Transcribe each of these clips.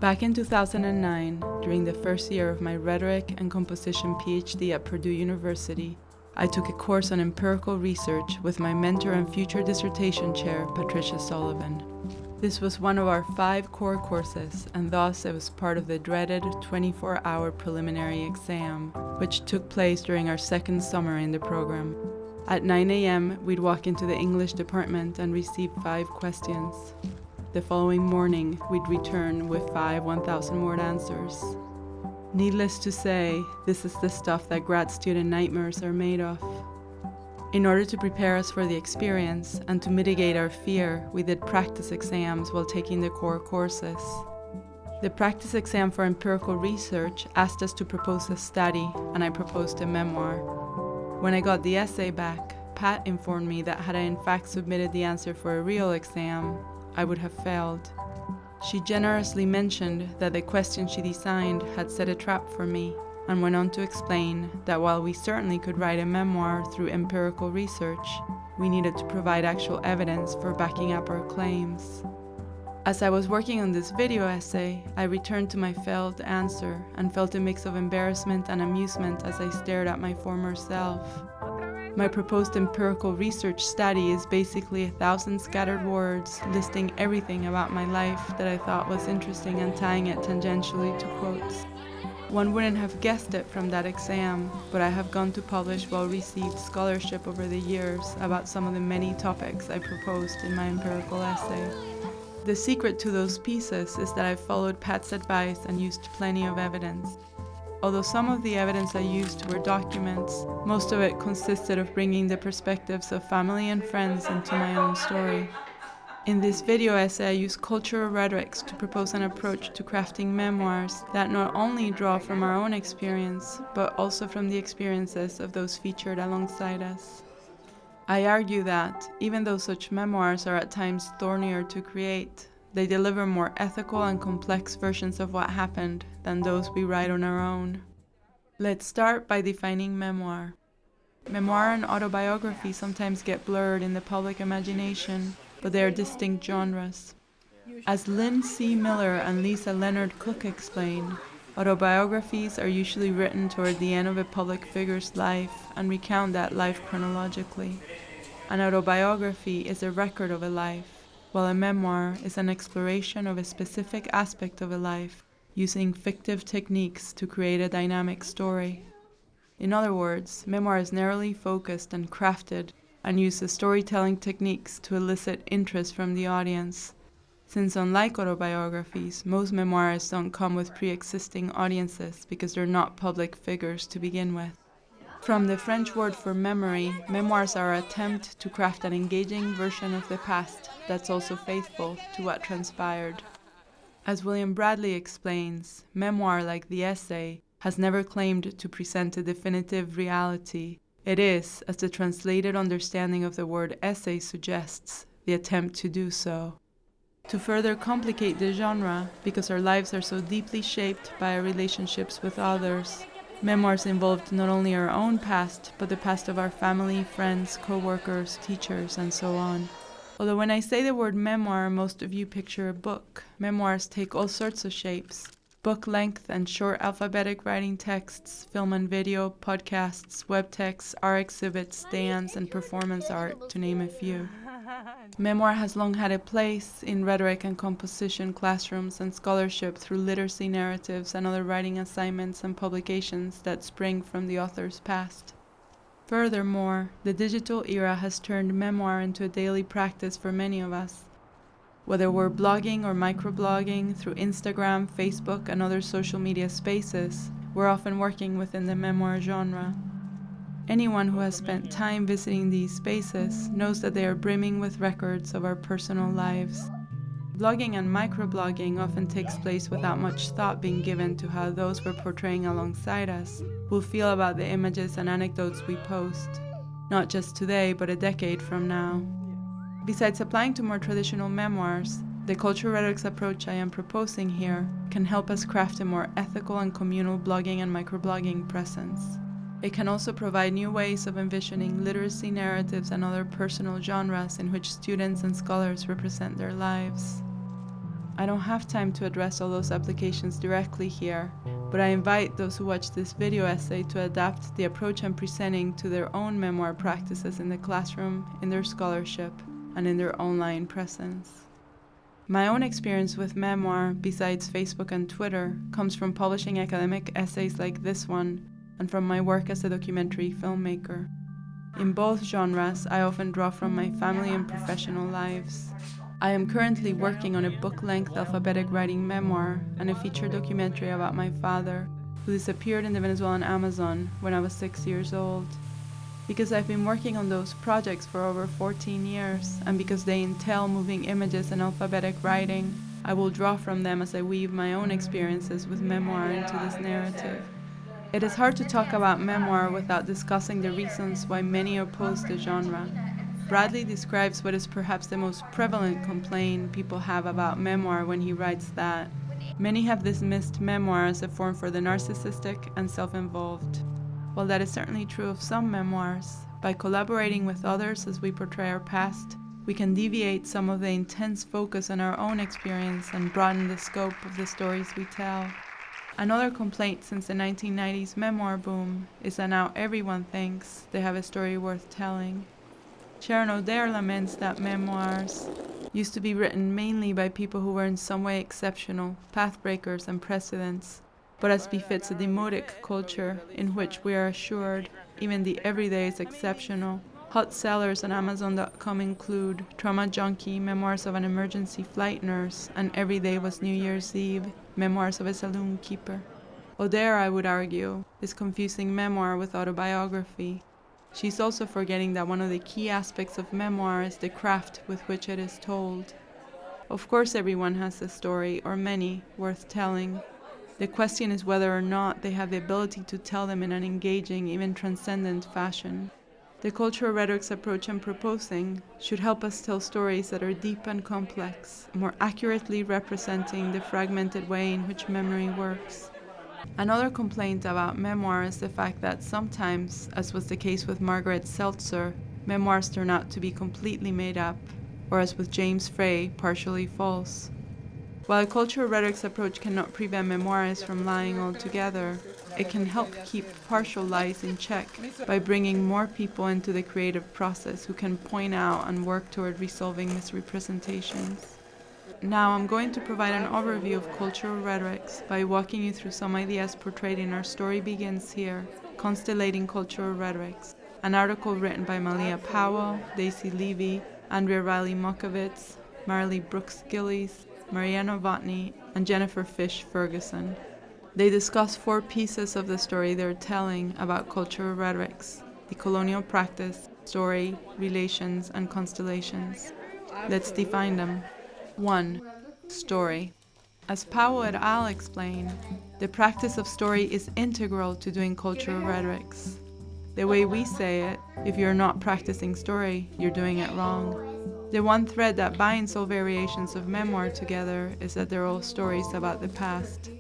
Back in 2009, during the first year of my rhetoric and composition PhD at Purdue University, I took a course on empirical research with my mentor and future dissertation chair, Patricia Sullivan. This was one of our 5 core courses, and thus it was part of the dreaded 24-hour preliminary exam, which took place during our second summer in the program. At 9 a.m., we'd walk into the English department and receive 5 questions. The following morning, we'd return with 5 1,000-word answers. Needless to say, this is the stuff that grad student nightmares are made of. In order to prepare us for the experience and to mitigate our fear, we did practice exams while taking the core courses. The practice exam for empirical research asked us to propose a study, and I proposed a memoir. When I got the essay back, Pat informed me that had I in fact submitted the answer for a real exam, I would have failed. She generously mentioned that the question she designed had set a trap for me, and went on to explain that while we certainly could write a memoir through empirical research, we needed to provide actual evidence for backing up our claims. As I was working on this video essay, I returned to my failed answer and felt a mix of embarrassment and amusement as I stared at my former self. My proposed empirical research study is basically 1,000 scattered words listing everything about my life that I thought was interesting and tying it tangentially to quotes. One wouldn't have guessed it from that exam, but I have gone to publish well-received scholarship over the years about some of the many topics I proposed in my empirical essay. The secret to those pieces is that I followed Pat's advice and used plenty of evidence. Although some of the evidence I used were documents, most of it consisted of bringing the perspectives of family and friends into my own story. In this video essay, I use cultural rhetorics to propose an approach to crafting memoirs that not only draw from our own experience, but also from the experiences of those featured alongside us. I argue that, even though such memoirs are at times thornier to create, they deliver more ethical and complex versions of what happened than those we write on our own. Let's start by defining memoir. Memoir and autobiography sometimes get blurred in the public imagination, but they are distinct genres. As Lynn C. Miller and Lisa Leonard Cook explain, autobiographies are usually written toward the end of a public figure's life and recount that life chronologically. An autobiography is a record of a life, while a memoir is an exploration of a specific aspect of a life, using fictive techniques to create a dynamic story. In other words, memoir is narrowly focused and crafted, and uses storytelling techniques to elicit interest from the audience. Since unlike autobiographies, most memoirs don't come with pre-existing audiences because they're not public figures to begin with. From the French word for memory, memoirs are an attempt to craft an engaging version of the past that's also faithful to what transpired. As William Bradley explains, memoir, like the essay, has never claimed to present a definitive reality. It is, as the translated understanding of the word essay suggests, the attempt to do so. To further complicate the genre, because our lives are so deeply shaped by our relationships with others, memoirs involved not only our own past, but the past of our family, friends, co-workers, teachers, and so on. Although when I say the word memoir, most of you picture a book. Memoirs take all sorts of shapes. Book length and short alphabetic writing texts, film and video, podcasts, web texts, art exhibits, dance, and performance art, to name a few. Memoir has long had a place in rhetoric and composition classrooms and scholarship through literacy narratives and other writing assignments and publications that spring from the author's past. Furthermore, the digital era has turned memoir into a daily practice for many of us. Whether we're blogging or microblogging through Instagram, Facebook, and other social media spaces, we're often working within the memoir genre. Anyone who has spent time visiting these spaces knows that they are brimming with records of our personal lives. Blogging and microblogging often takes place without much thought being given to how those we're portraying alongside us will feel about the images and anecdotes we post, not just today, but a decade from now. Besides applying to more traditional memoirs, the cultural rhetorics approach I am proposing here can help us craft a more ethical and communal blogging and microblogging presence. It can also provide new ways of envisioning literacy narratives and other personal genres in which students and scholars represent their lives. I don't have time to address all those applications directly here, but I invite those who watch this video essay to adapt the approach I'm presenting to their own memoir practices in the classroom, in their scholarship, and in their online presence. My own experience with memoir, besides Facebook and Twitter, comes from publishing academic essays like this one, and from my work as a documentary filmmaker. In both genres, I often draw from my family and professional lives. I am currently working on a book-length alphabetic writing memoir and a feature documentary about my father, who disappeared in the Venezuelan Amazon when I was 6 years old. Because I've been working on those projects for over 14 years, and because they entail moving images and alphabetic writing, I will draw from them as I weave my own experiences with memoir into this narrative. It is hard to talk about memoir without discussing the reasons why many oppose the genre. Bradley describes what is perhaps the most prevalent complaint people have about memoir when he writes that many have dismissed memoir as a form for the narcissistic and self-involved. While that is certainly true of some memoirs, by collaborating with others as we portray our past, we can deviate some of the intense focus on our own experience and broaden the scope of the stories we tell. Another complaint since the 1990s memoir boom is that now everyone thinks they have a story worth telling. Sharon O'Dare laments that memoirs used to be written mainly by people who were in some way exceptional, pathbreakers and precedents, but as befits a demotic culture in which we are assured even the everyday is exceptional. Hot sellers on Amazon.com include Trauma Junkie, Memoirs of an Emergency Flight Nurse, and Every Day Was New Year's Eve, Memoirs of a Saloon Keeper. O'Dare, I would argue, is confusing memoir with autobiography. She's also forgetting that one of the key aspects of memoir is the craft with which it is told. Of course everyone has a story, or many, worth telling. The question is whether or not they have the ability to tell them in an engaging, even transcendent fashion. The cultural rhetorics approach I'm proposing should help us tell stories that are deep and complex, more accurately representing the fragmented way in which memory works. Another complaint about memoir is the fact that sometimes, as was the case with Margaret Seltzer, memoirs turn out to be completely made up, or as with James Frey, partially false. While a cultural rhetorics approach cannot prevent memoirists from lying altogether, it can help keep partial lies in check by bringing more people into the creative process who can point out and work toward resolving misrepresentations. Now I'm going to provide an overview of cultural rhetorics by walking you through some ideas portrayed in Our Story Begins Here, Constellating Cultural Rhetorics, an article written by Malia Powell, Daisy Levy, Andrea Riley Mokovitz, Marley Brooks Gillies, Mariana Novotny, and Jennifer Fish Ferguson. They discuss 4 pieces of the story they're telling about cultural rhetorics: the colonial practice, story, relations, and constellations. Let's define them. 1. Story. As Powell et al. Explain, the practice of story is integral to doing cultural rhetorics. The way we say it, if you're not practicing story, you're doing it wrong. The one thread that binds all variations of memoir together is that they're all stories about the past.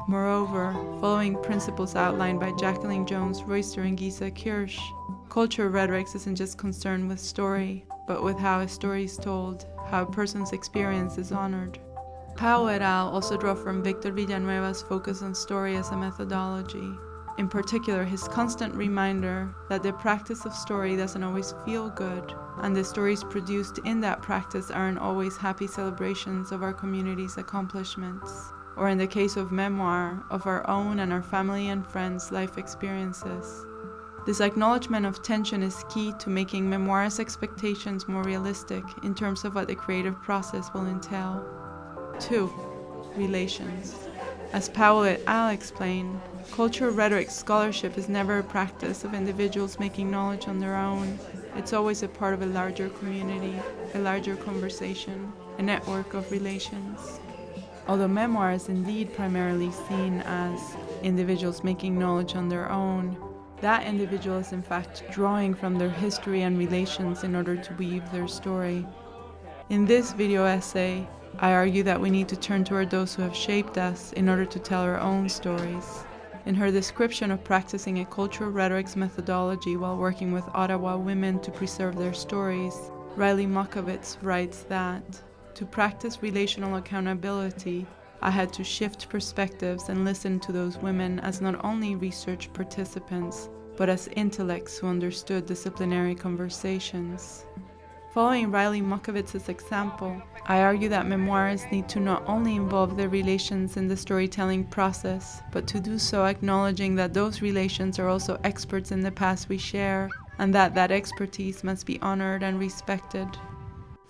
Moreover, following principles outlined by Jacqueline Jones Royster and Gisa Kirsch, cultural rhetorics isn't just concerned with story, but with how a story is told, how a person's experience is honored. Powell et al. Also draw from Victor Villanueva's focus on story as a methodology. In particular, his constant reminder that the practice of story doesn't always feel good, and the stories produced in that practice aren't always happy celebrations of our community's accomplishments, or in the case of memoir, of our own and our family and friends' life experiences. This acknowledgement of tension is key to making memoir's expectations more realistic in terms of what the creative process will entail. 2. Relations. As Powell et al. Explain, cultural rhetorics scholarship is never a practice of individuals making knowledge on their own. It's always a part of a larger community, a larger conversation, a network of relations. Although memoir is indeed primarily seen as individuals making knowledge on their own, that individual is in fact drawing from their history and relations in order to weave their story. In this video essay, I argue that we need to turn toward those who have shaped us in order to tell our own stories. In her description of practicing a cultural rhetorics methodology while working with Ottawa women to preserve their stories, Riley Mokovitz writes that To practice relational accountability, I had to shift perspectives and listen to those women as not only research participants, but as intellects who understood disciplinary conversations. Following Riley Muckowitz's example, I argue that memoirists need to not only involve their relations in the storytelling process, but to do so acknowledging that those relations are also experts in the past we share, and that that expertise must be honored and respected.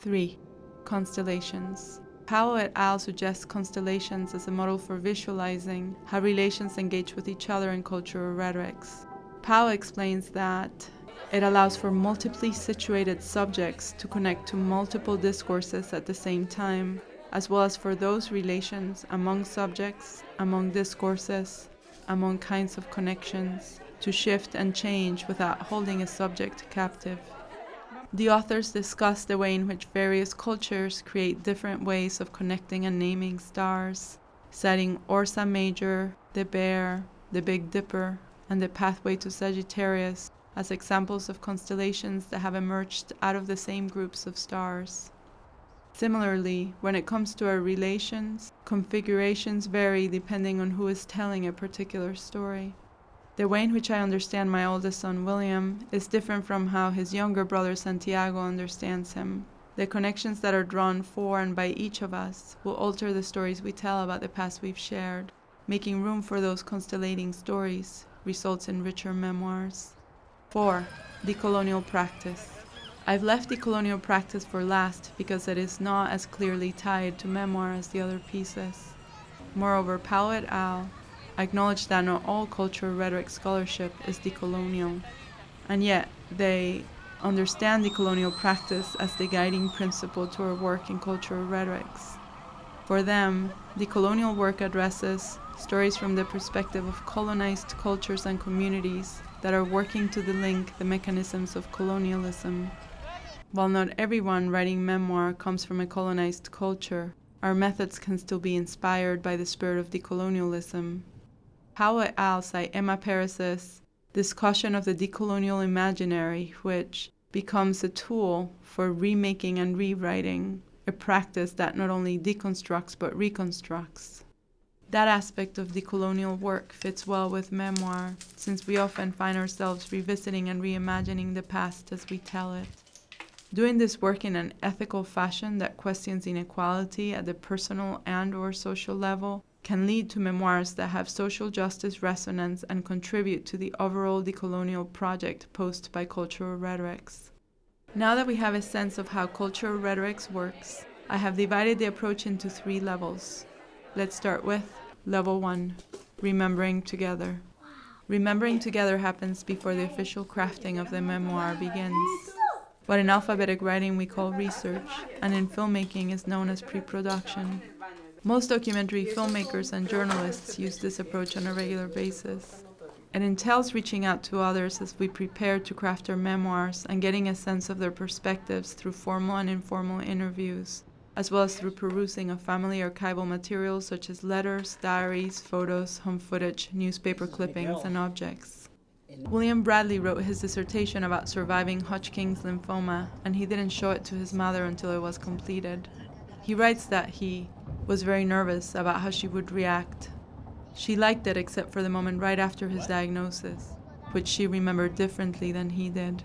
3. Constellations. Powell et al. Suggests constellations as a model for visualizing how relations engage with each other in cultural rhetorics. Powell explains that it allows for multiply situated subjects to connect to multiple discourses at the same time, as well as for those relations among subjects, among discourses, among kinds of connections, to shift and change without holding a subject captive. The authors discuss the way in which various cultures create different ways of connecting and naming stars, citing Ursa Major, the Bear, the Big Dipper, and the pathway to Sagittarius as examples of constellations that have emerged out of the same groups of stars. Similarly, when it comes to our relations, configurations vary depending on who is telling a particular story. The way in which I understand my oldest son William is different from how his younger brother Santiago understands him. The connections that are drawn for and by each of us will alter the stories we tell about the past we've shared. Making room for those constellating stories results in richer memoirs. 4. Decolonial practice. I've left decolonial practice for last because it is not as clearly tied to memoir as the other pieces. Moreover, Powell et al. Acknowledge that not all cultural rhetoric scholarship is decolonial, and yet they understand decolonial practice as the guiding principle to our work in cultural rhetorics. For them, decolonial work addresses stories from the perspective of colonized cultures and communities that are working to delink the mechanisms of colonialism. While not everyone writing memoir comes from a colonized culture, our methods can still be inspired by the spirit of decolonialism. Powell et al. Cite Emma Paris's discussion of the decolonial imaginary, which becomes a tool for remaking and rewriting, a practice that not only deconstructs but reconstructs. That aspect of decolonial work fits well with memoir, since we often find ourselves revisiting and reimagining the past as we tell it. Doing this work in an ethical fashion that questions inequality at the personal and/or social level can lead to memoirs that have social justice resonance and contribute to the overall decolonial project posed by cultural rhetorics. Now that we have a sense of how cultural rhetorics works, I have divided the approach into 3 levels. Let's start with Level 1, Remembering Together. Remembering together happens before the official crafting of the memoir begins. What in alphabetic writing we call research, and in filmmaking is known as pre-production. Most documentary filmmakers and journalists use this approach on a regular basis. It entails reaching out to others as we prepare to craft our memoirs and getting a sense of their perspectives through formal and informal interviews, as well as through perusing of family archival materials such as letters, diaries, photos, home footage, newspaper clippings, and objects. William Bradley wrote his dissertation about surviving Hodgkin's lymphoma, and he didn't show it to his mother until it was completed. He writes that he was very nervous about how she would react. She liked it except for the moment right after his diagnosis, which she remembered differently than he did.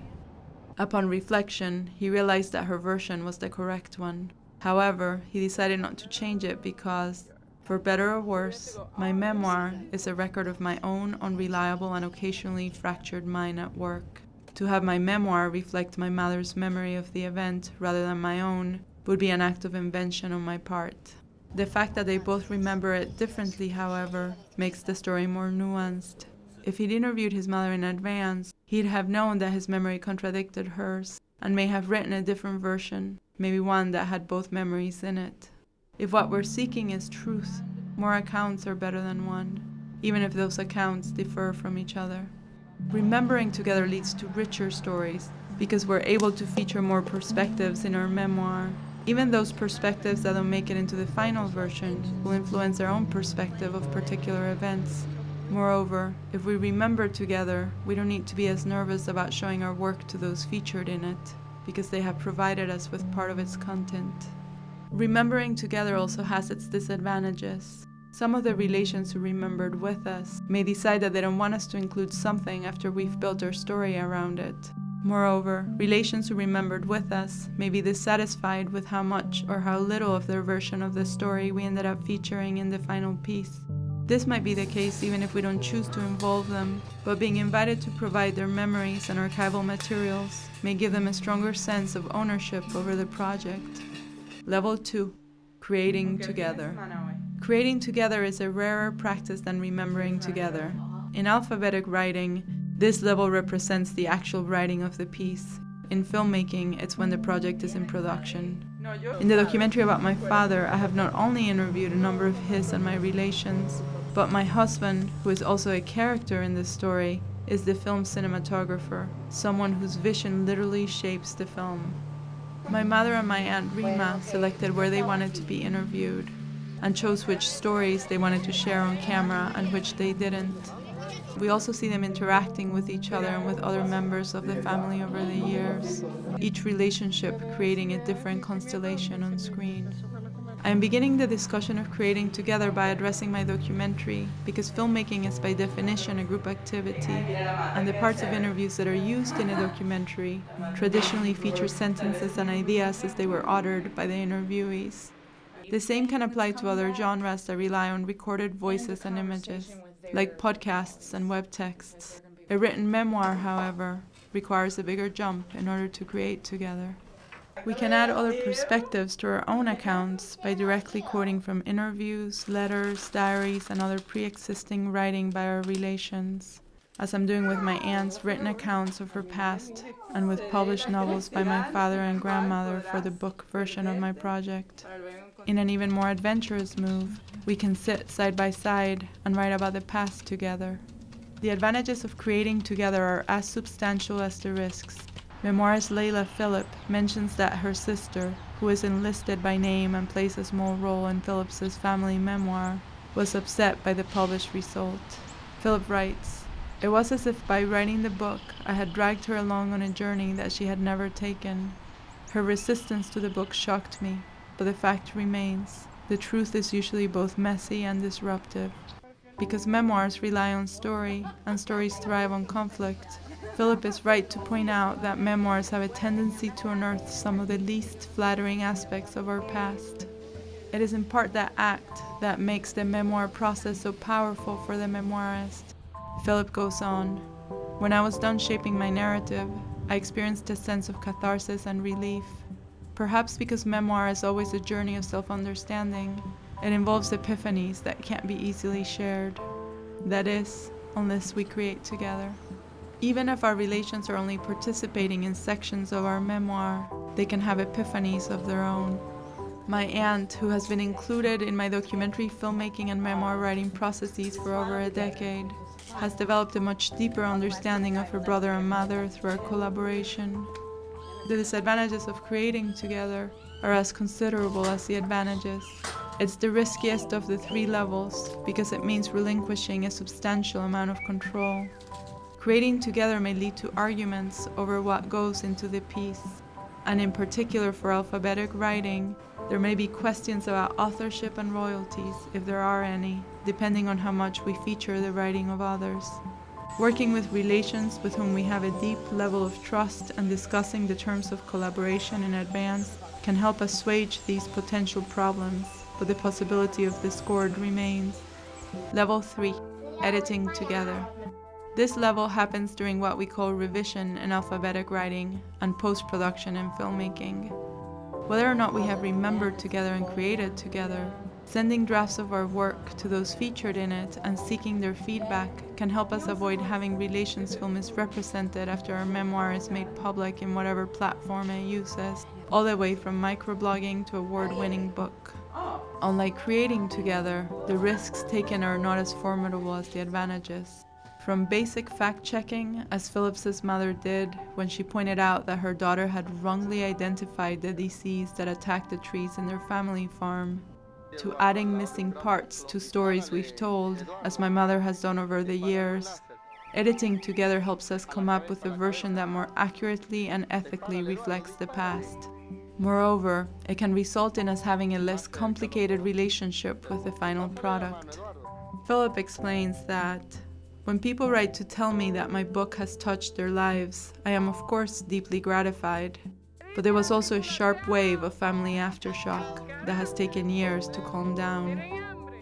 Upon reflection, he realized that her version was the correct one. However, he decided not to change it because, for better or worse, my memoir is a record of my own unreliable and occasionally fractured mind at work. To have my memoir reflect my mother's memory of the event rather than my own would be an act of invention on my part. The fact that they both remember it differently, however, makes the story more nuanced. If he'd interviewed his mother in advance, he'd have known that his memory contradicted hers, and may have written a different version, maybe one that had both memories in it. If what we're seeking is truth, more accounts are better than one, even if those accounts differ from each other. Remembering together leads to richer stories, because we're able to feature more perspectives in our memoir. Even those perspectives that don't make it into the final version will influence our own perspective of particular events. Moreover, if we remember together, we don't need to be as nervous about showing our work to those featured in it, because they have provided us with part of its content. Remembering together also has its disadvantages. Some of the relations who remembered with us may decide that they don't want us to include something after we've built our story around it. Moreover, relations who remembered with us may be dissatisfied with how much or how little of their version of the story we ended up featuring in the final piece. This might be the case even if we don't choose to involve them, but being invited to provide their memories and archival materials may give them a stronger sense of ownership over the project. Level 2. Creating together. Creating together is a rarer practice than remembering together. In alphabetic writing, this level represents the actual writing of the piece. In filmmaking, it's when the project is in production. In the documentary about my father, I have not only interviewed a number of his and my relations, but my husband, who is also a character in this story, is the film cinematographer, someone whose vision literally shapes the film. My mother and my aunt Rima selected where they wanted to be interviewed, and chose which stories they wanted to share on camera and which they didn't. We also see them interacting with each other and with other members of the family over the years, each relationship creating a different constellation on screen. I am beginning the discussion of creating together by addressing my documentary, because filmmaking is by definition a group activity, and the parts of interviews that are used in a documentary traditionally feature sentences and ideas as they were uttered by the interviewees. The same can apply to other genres that rely on recorded voices and images, like podcasts and web texts. A written memoir, however, requires a bigger jump in order to create together. We can add other perspectives to our own accounts by directly quoting from interviews, letters, diaries, and other pre-existing writing by our relations, as I'm doing with my aunt's written accounts of her past, and with published novels by my father and grandmother for the book version of my project. In an even more adventurous move, we can sit side by side and write about the past together. The advantages of creating together are as substantial as the risks. Memoirist Layla Phillip mentions that her sister, who is enlisted by name and plays a small role in Phillips's family memoir, was upset by the published result. Phillip writes, "It was as if by writing the book I had dragged her along on a journey that she had never taken. Her resistance to the book shocked me, but the fact remains. The truth is usually both messy and disruptive. Because memoirs rely on story, and stories thrive on conflict, Phillip is right to point out that memoirs have a tendency to unearth some of the least flattering aspects of our past. It is in part that act that makes the memoir process so powerful for the memoirist." Phillip goes on, "When I was done shaping my narrative, I experienced a sense of catharsis and relief. Perhaps because memoir is always a journey of self-understanding, it involves epiphanies that can't be easily shared. That is, unless we create together. Even if our relations are only participating in sections of our memoir, they can have epiphanies of their own. My aunt, who has been included in my documentary filmmaking and memoir writing processes for over a decade, has developed a much deeper understanding of her brother and mother through our collaboration. The disadvantages of creating together are as considerable as the advantages. It's the riskiest of the three levels because it means relinquishing a substantial amount of control. Creating together may lead to arguments over what goes into the piece, and in particular for alphabetic writing, there may be questions about authorship and royalties, if there are any, depending on how much we feature the writing of others. Working with relations with whom we have a deep level of trust and discussing the terms of collaboration in advance can help assuage these potential problems, but the possibility of discord remains. Level 3. Editing together. This level happens during what we call revision in alphabetic writing and post-production in filmmaking. Whether or not we have remembered together and created together, sending drafts of our work to those featured in it and seeking their feedback can help us avoid having relations feel misrepresented after our memoir is made public in whatever platform it uses, all the way from microblogging to award-winning book. Unlike creating together, the risks taken are not as formidable as the advantages. From basic fact-checking, as Phillips's mother did when she pointed out that her daughter had wrongly identified the disease that attacked the trees in their family farm, to adding missing parts to stories we've told, as my mother has done over the years, editing together helps us come up with a version that more accurately and ethically reflects the past. Moreover, it can result in us having a less complicated relationship with the final product. Philip explains that when people write to tell me that my book has touched their lives, I am of course deeply gratified. But there was also a sharp wave of family aftershock that has taken years to calm down.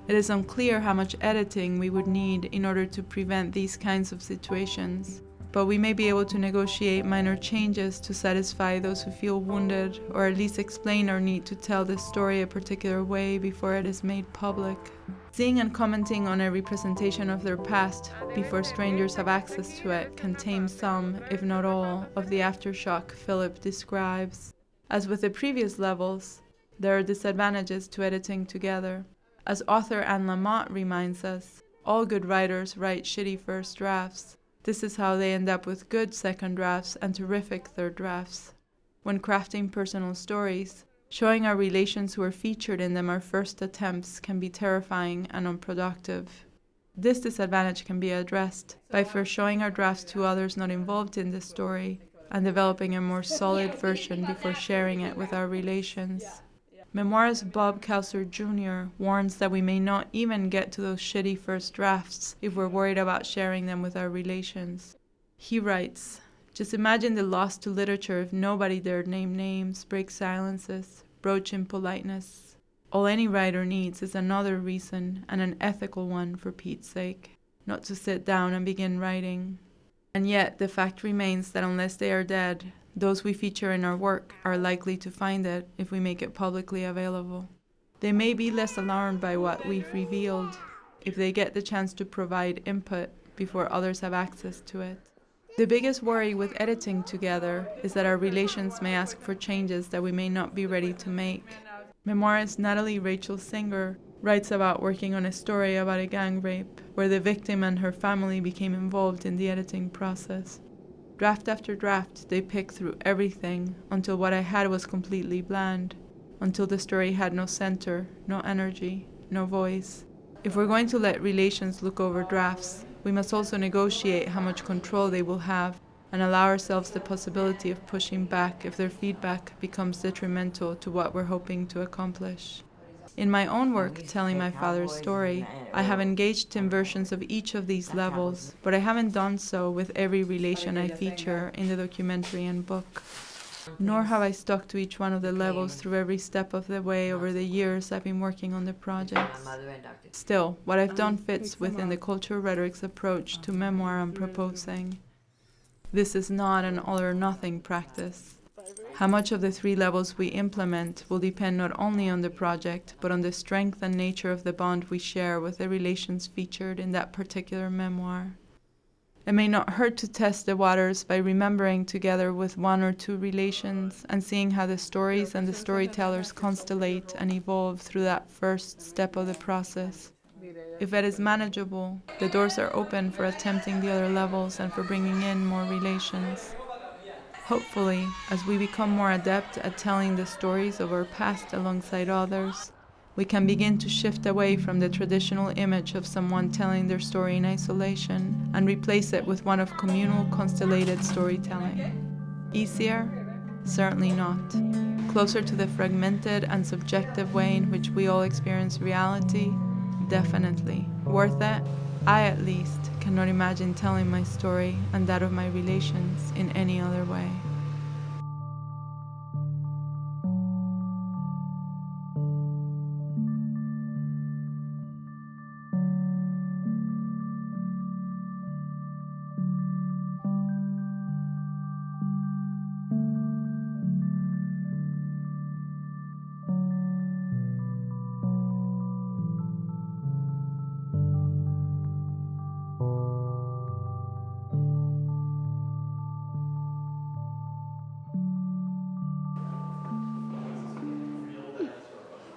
It is unclear how much editing we would need in order to prevent these kinds of situations, but we may be able to negotiate minor changes to satisfy those who feel wounded, or at least explain our need to tell the story a particular way before it is made public. Seeing and commenting on a representation of their past before strangers have access to it can tame some, if not all, of the aftershock Philip describes. As with the previous levels, there are disadvantages to editing together. As author Anne Lamott reminds us, all good writers write shitty first drafts. This is how they end up with good second drafts and terrific third drafts. When crafting personal stories, showing our relations who are featured in them our first attempts can be terrifying and unproductive. This disadvantage can be addressed by first showing our drafts to others not involved in the story and developing a more solid version before sharing it with our relations. Memoirist Bob Kelser Jr. warns that we may not even get to those shitty first drafts if we're worried about sharing them with our relations. He writes, "Just imagine the loss to literature if nobody dared name names, break silences, broach impoliteness. All any writer needs is another reason, and an ethical one for Pete's sake, not to sit down and begin writing. And yet the fact remains that unless they are dead, those we feature in our work are likely to find it if we make it publicly available. They may be less alarmed by what we've revealed if they get the chance to provide input before others have access to it. The biggest worry with editing together is that our relations may ask for changes that we may not be ready to make." Memoirist Natalie Rachel Singer writes about working on a story about a gang rape, where the victim and her family became involved in the editing process. Draft after draft, they picked through everything until what I had was completely bland, until the story had no center, no energy, no voice. If we're going to let relations look over drafts, we must also negotiate how much control they will have and allow ourselves the possibility of pushing back if their feedback becomes detrimental to what we're hoping to accomplish. In my own work, telling my father's story, I have engaged in versions of each of these levels, but I haven't done so with every relation I feature in the documentary and book. Nor have I stuck to each one of the levels through every step of the way over the years I've been working on the projects. Still, what I've done fits within the Cultural Rhetorics approach to memoir I'm proposing. This is not an all-or-nothing practice. How much of the three levels we implement will depend not only on the project, but on the strength and nature of the bond we share with the relations featured in that particular memoir. It may not hurt to test the waters by remembering together with one or two relations and seeing how the stories and the storytellers constellate and evolve through that first step of the process. If it is manageable, the doors are open for attempting the other levels and for bringing in more relations. Hopefully, as we become more adept at telling the stories of our past alongside others, we can begin to shift away from the traditional image of someone telling their story in isolation and replace it with one of communal, constellated storytelling. Easier? Certainly not. Closer to the fragmented and subjective way in which we all experience reality? Definitely. Worth it? I, at least, cannot imagine telling my story and that of my relations in any other way.